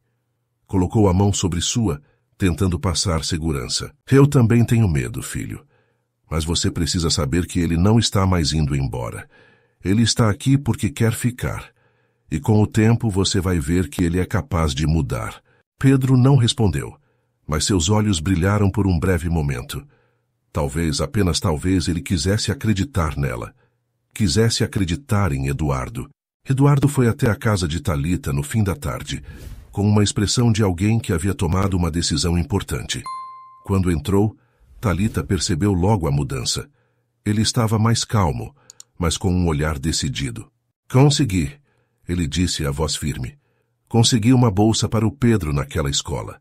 Colocou a mão sobre sua, tentando passar segurança. Eu também tenho medo, filho. Mas você precisa saber que ele não está mais indo embora. Ele está aqui porque quer ficar. E com o tempo você vai ver que ele é capaz de mudar. Pedro não respondeu, mas seus olhos brilharam por um breve momento. Talvez, apenas talvez, ele quisesse acreditar nela. Quisesse acreditar em Eduardo. Eduardo foi até a casa de Talita no fim da tarde, com uma expressão de alguém que havia tomado uma decisão importante. Quando entrou, Talita percebeu logo a mudança. Ele estava mais calmo, mas com um olhar decidido. Consegui, ele disse a voz firme. Consegui uma bolsa para o Pedro naquela escola.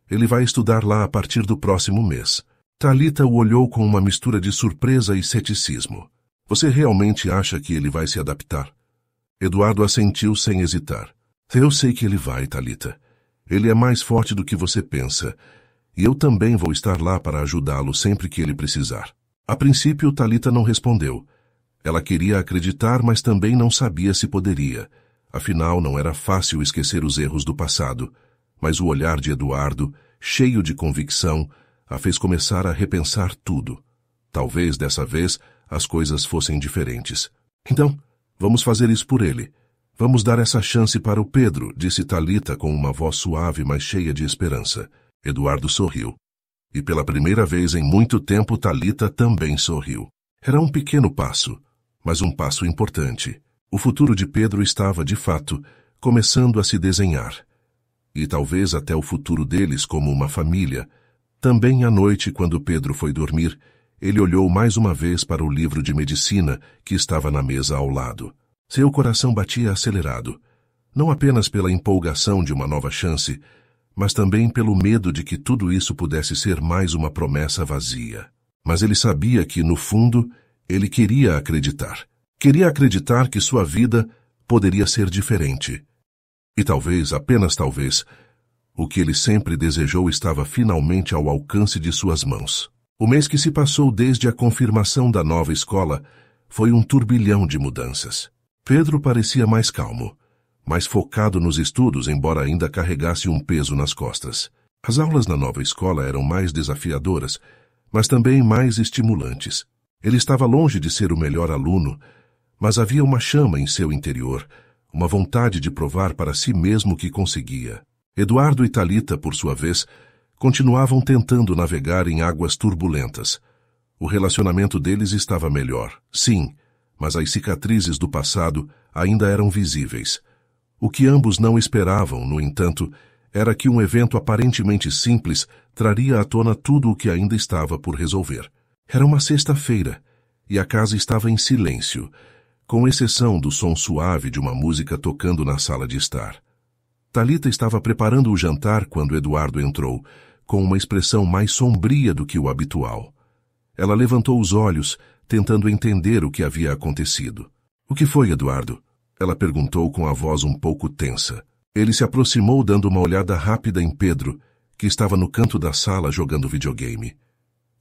Ele vai estudar lá a partir do próximo mês. Talita o olhou com uma mistura de surpresa e ceticismo. Você realmente acha que ele vai se adaptar? Eduardo assentiu sem hesitar. Eu sei que ele vai, Talita. Ele é mais forte do que você pensa. E eu também vou estar lá para ajudá-lo sempre que ele precisar. A princípio, Talita não respondeu. Ela queria acreditar, mas também não sabia se poderia. Afinal, não era fácil esquecer os erros do passado. Mas o olhar de Eduardo, cheio de convicção, a fez começar a repensar tudo. Talvez, dessa vez, as coisas fossem diferentes. Então, vamos fazer isso por ele. Vamos dar essa chance para o Pedro, disse Thalita com uma voz suave, mas cheia de esperança. Eduardo sorriu. E pela primeira vez em muito tempo, Thalita também sorriu. Era um pequeno passo, mas um passo importante. O futuro de Pedro estava, de fato, começando a se desenhar. E talvez até o futuro deles como uma família. Também à noite, quando Pedro foi dormir, ele olhou mais uma vez para o livro de medicina que estava na mesa ao lado. Seu coração batia acelerado, não apenas pela empolgação de uma nova chance, mas também pelo medo de que tudo isso pudesse ser mais uma promessa vazia. Mas ele sabia que, no fundo, ele queria acreditar. Queria acreditar que sua vida poderia ser diferente. E talvez, apenas talvez, o que ele sempre desejou estava finalmente ao alcance de suas mãos. O mês que se passou desde a confirmação da nova escola foi um turbilhão de mudanças. Pedro parecia mais calmo, mais focado nos estudos, embora ainda carregasse um peso nas costas. As aulas na nova escola eram mais desafiadoras, mas também mais estimulantes. Ele estava longe de ser o melhor aluno, mas havia uma chama em seu interior, uma vontade de provar para si mesmo que conseguia. Eduardo e Thalita, por sua vez, continuavam tentando navegar em águas turbulentas. O relacionamento deles estava melhor, sim, mas as cicatrizes do passado ainda eram visíveis. O que ambos não esperavam, no entanto, era que um evento aparentemente simples traria à tona tudo o que ainda estava por resolver. Era uma sexta-feira, e a casa estava em silêncio, com exceção do som suave de uma música tocando na sala de estar. Thalita estava preparando o jantar quando Eduardo entrou, com uma expressão mais sombria do que o habitual. Ela levantou os olhos, tentando entender o que havia acontecido. — O que foi, Eduardo? Ela perguntou com a voz um pouco tensa. Ele se aproximou dando uma olhada rápida em Pedro, que estava no canto da sala jogando videogame.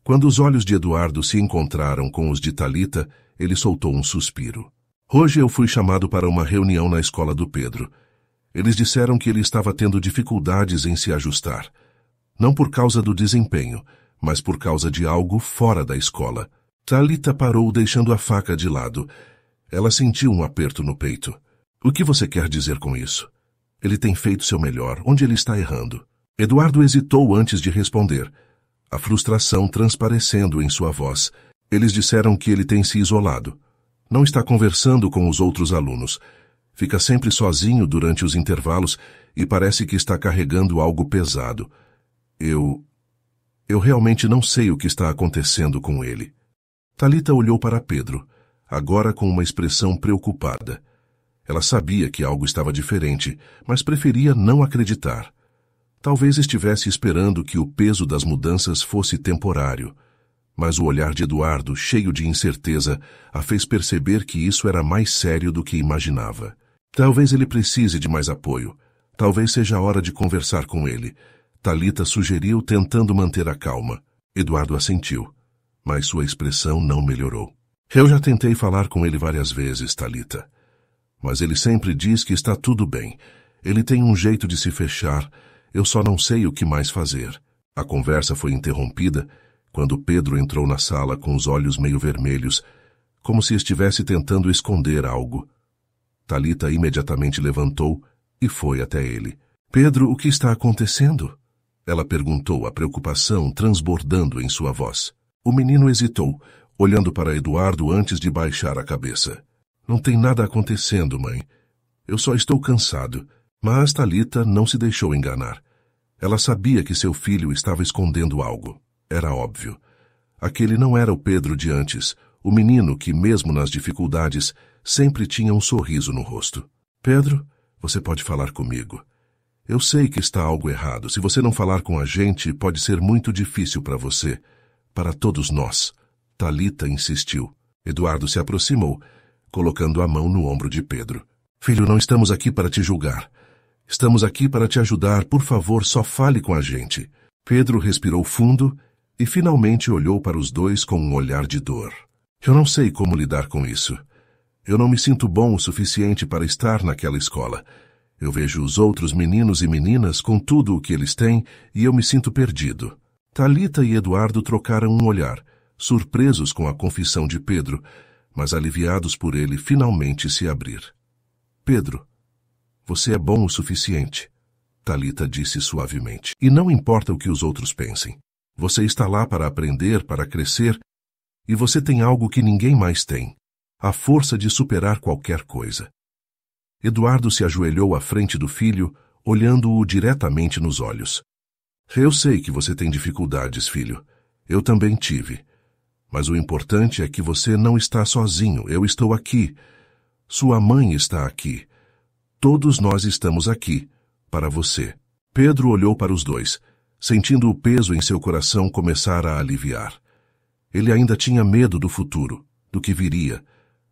Quando os olhos de Eduardo se encontraram com os de Thalita, ele soltou um suspiro. — Hoje eu fui chamado para uma reunião na escola do Pedro. Eles disseram que ele estava tendo dificuldades em se ajustar. Não por causa do desempenho, mas por causa de algo fora da escola. Thalita parou, deixando a faca de lado. Ela sentiu um aperto no peito. — O que você quer dizer com isso? Ele tem feito seu melhor. Onde ele está errando? Eduardo hesitou antes de responder, a frustração transparecendo em sua voz. Eles disseram que ele tem se isolado. Não está conversando com os outros alunos. Fica sempre sozinho durante os intervalos e parece que está carregando algo pesado. Eu realmente não sei o que está acontecendo com ele. Thalita olhou para Pedro, agora com uma expressão preocupada. Ela sabia que algo estava diferente, mas preferia não acreditar. Talvez estivesse esperando que o peso das mudanças fosse temporário, mas o olhar de Eduardo, cheio de incerteza, a fez perceber que isso era mais sério do que imaginava. Talvez ele precise de mais apoio. Talvez seja a hora de conversar com ele. Thalita sugeriu, tentando manter a calma. Eduardo assentiu, mas sua expressão não melhorou. Eu já tentei falar com ele várias vezes, Thalita. Mas ele sempre diz que está tudo bem. Ele tem um jeito de se fechar. Eu só não sei o que mais fazer. A conversa foi interrompida quando Pedro entrou na sala com os olhos meio vermelhos, como se estivesse tentando esconder algo. Thalita imediatamente levantou e foi até ele. — Pedro, o que está acontecendo? Ela perguntou, a preocupação transbordando em sua voz. O menino hesitou, olhando para Eduardo antes de baixar a cabeça. — Não tem nada acontecendo, mãe. Eu só estou cansado. Mas Thalita não se deixou enganar. Ela sabia que seu filho estava escondendo algo. Era óbvio. Aquele não era o Pedro de antes, o menino que, mesmo nas dificuldades, sempre tinha um sorriso no rosto. — Pedro, você pode falar comigo. Eu sei que está algo errado. Se você não falar com a gente, pode ser muito difícil para você. Para todos nós. Thalita insistiu. Eduardo se aproximou, colocando a mão no ombro de Pedro. — Filho, não estamos aqui para te julgar. Estamos aqui para te ajudar. Por favor, só fale com a gente. Pedro respirou fundo e finalmente olhou para os dois com um olhar de dor. Eu não sei como lidar com isso. Eu não me sinto bom o suficiente para estar naquela escola. Eu vejo os outros meninos e meninas com tudo o que eles têm e eu me sinto perdido. Thalita e Eduardo trocaram um olhar, surpresos com a confissão de Pedro, mas aliviados por ele finalmente se abrir. Pedro, você é bom o suficiente, Thalita disse suavemente. E não importa o que os outros pensem. Você está lá para aprender, para crescer, e você tem algo que ninguém mais tem, a força de superar qualquer coisa. Eduardo se ajoelhou à frente do filho, olhando-o diretamente nos olhos. Eu sei que você tem dificuldades, filho. Eu também tive. Mas o importante é que você não está sozinho. Eu estou aqui. Sua mãe está aqui. Todos nós estamos aqui, para você. Pedro olhou para os dois, sentindo o peso em seu coração começar a aliviar. Ele ainda tinha medo do futuro, do que viria,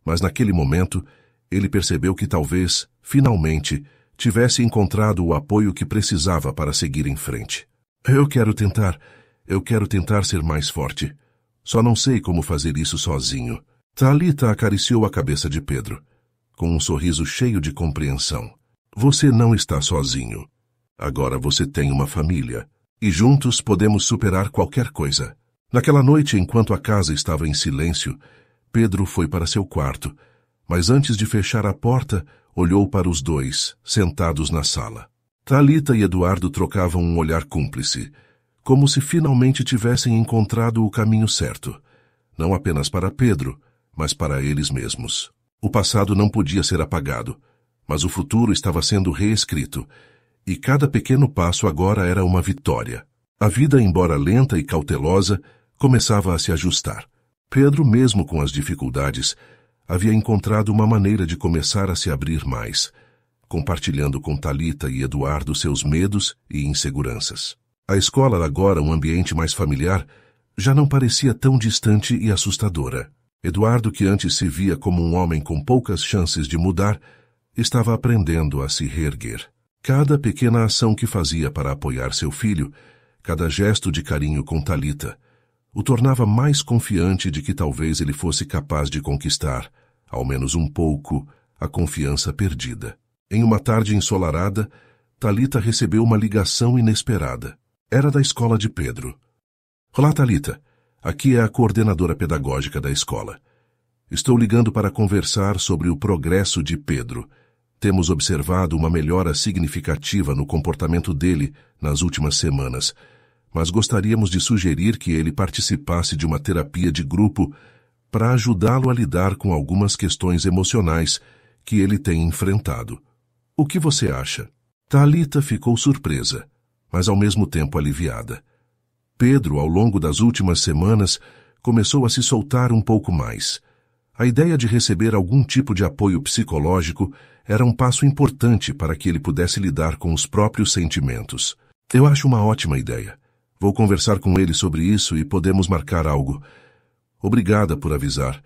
mas naquele momento ele percebeu que talvez, finalmente, tivesse encontrado o apoio que precisava para seguir em frente. Eu quero tentar ser mais forte. Só não sei como fazer isso sozinho. Thalita acariciou a cabeça de Pedro, com um sorriso cheio de compreensão. Você não está sozinho. Agora você tem uma família, e juntos podemos superar qualquer coisa. Naquela noite, enquanto a casa estava em silêncio, Pedro foi para seu quarto, mas antes de fechar a porta, olhou para os dois, sentados na sala. Thalita e Eduardo trocavam um olhar cúmplice, como se finalmente tivessem encontrado o caminho certo, não apenas para Pedro, mas para eles mesmos. O passado não podia ser apagado, mas o futuro estava sendo reescrito, e cada pequeno passo agora era uma vitória. A vida, embora lenta e cautelosa, começava a se ajustar. Pedro, mesmo com as dificuldades, havia encontrado uma maneira de começar a se abrir mais, compartilhando com Thalita e Eduardo seus medos e inseguranças. A escola, agora um ambiente mais familiar, já não parecia tão distante e assustadora. Eduardo, que antes se via como um homem com poucas chances de mudar, estava aprendendo a se reerguer. Cada pequena ação que fazia para apoiar seu filho, cada gesto de carinho com Thalita, o tornava mais confiante de que talvez ele fosse capaz de conquistar, ao menos um pouco, a confiança perdida. Em uma tarde ensolarada, Thalita recebeu uma ligação inesperada. Era da escola de Pedro. Olá, Thalita. Aqui é a coordenadora pedagógica da escola. Estou ligando para conversar sobre o progresso de Pedro. Temos observado uma melhora significativa no comportamento dele nas últimas semanas, mas gostaríamos de sugerir que ele participasse de uma terapia de grupo para ajudá-lo a lidar com algumas questões emocionais que ele tem enfrentado. O que você acha? Thalita ficou surpresa, mas ao mesmo tempo aliviada. Pedro, ao longo das últimas semanas, começou a se soltar um pouco mais. A ideia de receber algum tipo de apoio psicológico era um passo importante para que ele pudesse lidar com os próprios sentimentos. Eu acho uma ótima ideia. Vou conversar com ele sobre isso e podemos marcar algo. Obrigada por avisar,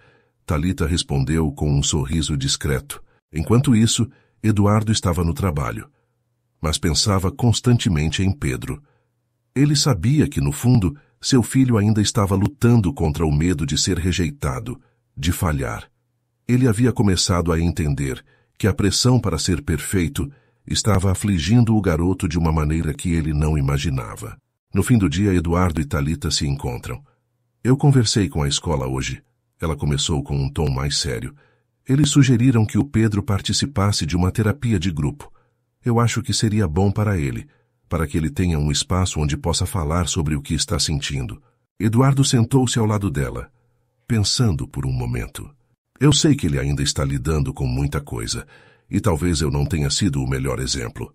Thalita respondeu com um sorriso discreto. Enquanto isso, Eduardo estava no trabalho, mas pensava constantemente em Pedro. Ele sabia que, no fundo, seu filho ainda estava lutando contra o medo de ser rejeitado, de falhar. Ele havia começado a entender que a pressão para ser perfeito estava afligindo o garoto de uma maneira que ele não imaginava. No fim do dia, Eduardo e Thalita se encontram. Eu conversei com a escola hoje. Ela começou com um tom mais sério. Eles sugeriram que o Pedro participasse de uma terapia de grupo. Eu acho que seria bom para ele, para que ele tenha um espaço onde possa falar sobre o que está sentindo. Eduardo sentou-se ao lado dela, pensando por um momento. Eu sei que ele ainda está lidando com muita coisa, e talvez eu não tenha sido o melhor exemplo.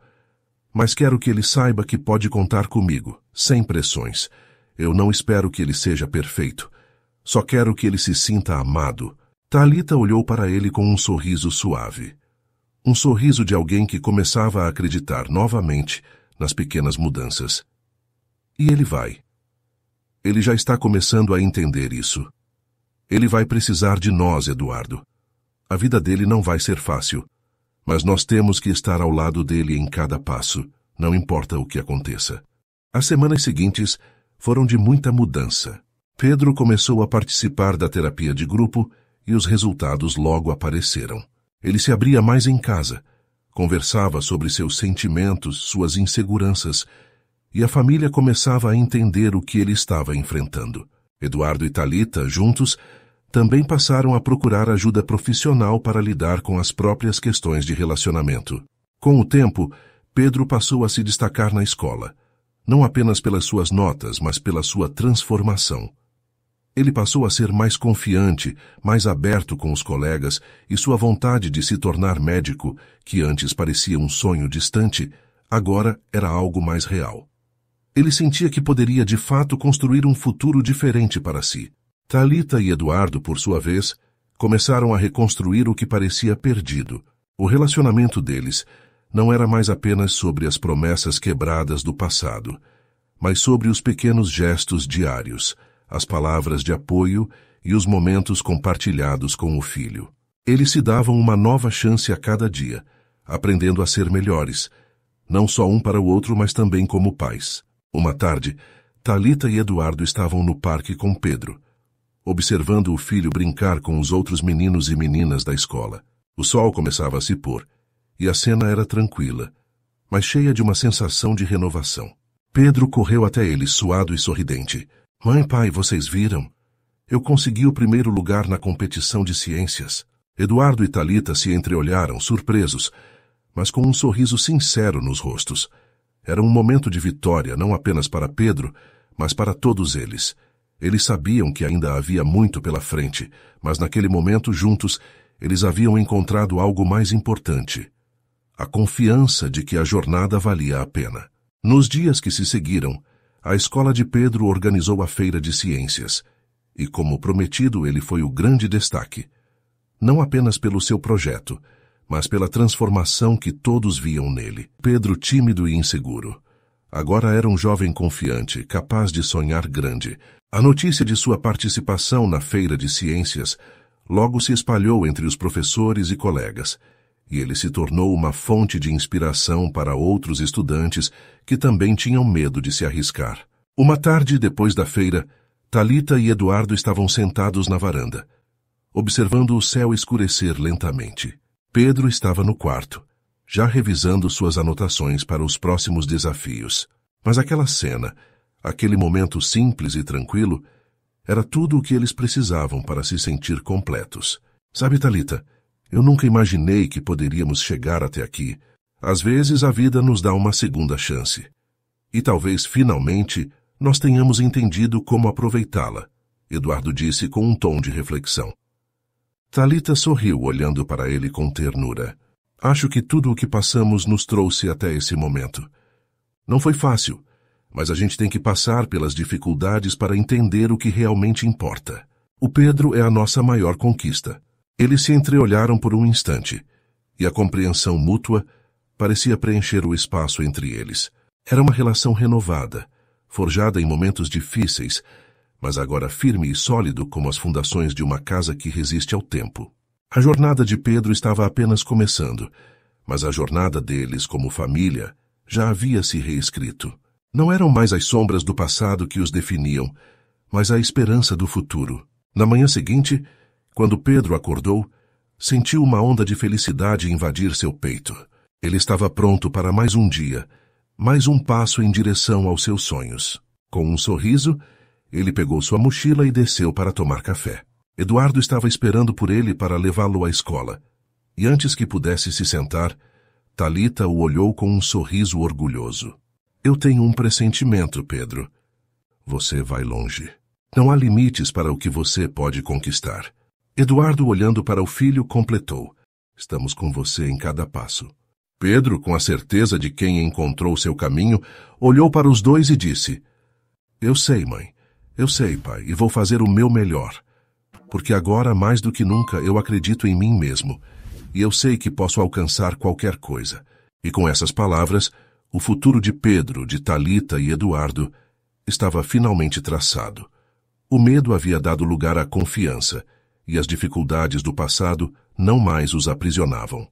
Mas quero que ele saiba que pode contar comigo, sem pressões. Eu não espero que ele seja perfeito. Só quero que ele se sinta amado. Thalita olhou para ele com um sorriso suave. Um sorriso de alguém que começava a acreditar novamente nas pequenas mudanças. E ele vai. Ele já está começando a entender isso. Ele vai precisar de nós, Eduardo. A vida dele não vai ser fácil, mas nós temos que estar ao lado dele em cada passo, não importa o que aconteça. As semanas seguintes foram de muita mudança. Pedro começou a participar da terapia de grupo e os resultados logo apareceram. Ele se abria mais em casa, conversava sobre seus sentimentos, suas inseguranças, e a família começava a entender o que ele estava enfrentando. Eduardo e Thalita, juntos, também passaram a procurar ajuda profissional para lidar com as próprias questões de relacionamento. Com o tempo, Pedro passou a se destacar na escola, não apenas pelas suas notas, mas pela sua transformação. Ele passou a ser mais confiante, mais aberto com os colegas, e sua vontade de se tornar médico, que antes parecia um sonho distante, agora era algo mais real. Ele sentia que poderia de fato construir um futuro diferente para si. Thalita e Eduardo, por sua vez, começaram a reconstruir o que parecia perdido. O relacionamento deles não era mais apenas sobre as promessas quebradas do passado, mas sobre os pequenos gestos diários, as palavras de apoio e os momentos compartilhados com o filho. Eles se davam uma nova chance a cada dia, aprendendo a ser melhores, não só um para o outro, mas também como pais. Uma tarde, Thalita e Eduardo estavam no parque com Pedro, observando o filho brincar com os outros meninos e meninas da escola. O sol começava a se pôr, e a cena era tranquila, mas cheia de uma sensação de renovação. Pedro correu até eles, suado e sorridente. Mãe, pai, vocês viram? Eu consegui o primeiro lugar na competição de ciências. Eduardo e Thalita se entreolharam, surpresos, mas com um sorriso sincero nos rostos. Era um momento de vitória, não apenas para Pedro, mas para todos eles. Eles sabiam que ainda havia muito pela frente, mas naquele momento, juntos, eles haviam encontrado algo mais importante: a confiança de que a jornada valia a pena. Nos dias que se seguiram, a escola de Pedro organizou a feira de ciências, e como prometido ele foi o grande destaque, não apenas pelo seu projeto, mas pela transformação que todos viam nele. Pedro, tímido e inseguro, agora era um jovem confiante, capaz de sonhar grande. A notícia de sua participação na feira de ciências logo se espalhou entre os professores e colegas, e ele se tornou uma fonte de inspiração para outros estudantes que também tinham medo de se arriscar. Uma tarde depois da feira, Thalita e Eduardo estavam sentados na varanda, observando o céu escurecer lentamente. Pedro estava no quarto, já revisando suas anotações para os próximos desafios. Mas aquela cena, aquele momento simples e tranquilo, era tudo o que eles precisavam para se sentir completos. Sabe, Thalita, eu nunca imaginei que poderíamos chegar até aqui. Às vezes a vida nos dá uma segunda chance. E talvez, finalmente, nós tenhamos entendido como aproveitá-la, Eduardo disse com um tom de reflexão. Thalita sorriu, olhando para ele com ternura. Acho que tudo o que passamos nos trouxe até esse momento. Não foi fácil, mas a gente tem que passar pelas dificuldades para entender o que realmente importa. O Pedro é a nossa maior conquista. Eles se entreolharam por um instante, e a compreensão mútua parecia preencher o espaço entre eles. Era uma relação renovada, forjada em momentos difíceis, mas agora firme e sólido como as fundações de uma casa que resiste ao tempo. A jornada de Pedro estava apenas começando, mas a jornada deles como família já havia se reescrito. Não eram mais as sombras do passado que os definiam, mas a esperança do futuro. Na manhã seguinte, quando Pedro acordou, sentiu uma onda de felicidade invadir seu peito. Ele estava pronto para mais um dia, mais um passo em direção aos seus sonhos. Com um sorriso, ele pegou sua mochila e desceu para tomar café. Eduardo estava esperando por ele para levá-lo à escola, e antes que pudesse se sentar, Thalita o olhou com um sorriso orgulhoso. Eu tenho um pressentimento, Pedro. Você vai longe. Não há limites para o que você pode conquistar. Eduardo, olhando para o filho, completou. Estamos com você em cada passo. Pedro, com a certeza de quem encontrou seu caminho, olhou para os dois e disse: Eu sei, mãe. Eu sei, pai, e vou fazer o meu melhor. Porque agora, mais do que nunca, eu acredito em mim mesmo. E eu sei que posso alcançar qualquer coisa. E com essas palavras, o futuro de Pedro, de Thalita e Eduardo estava finalmente traçado. O medo havia dado lugar à confiança, e as dificuldades do passado não mais os aprisionavam.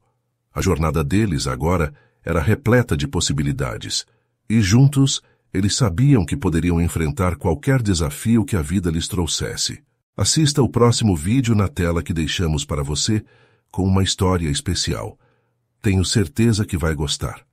A jornada deles, agora, era repleta de possibilidades, e juntos Eles sabiam que poderiam enfrentar qualquer desafio que a vida lhes trouxesse. Assista o próximo vídeo na tela que deixamos para você com uma história especial. Tenho certeza que vai gostar.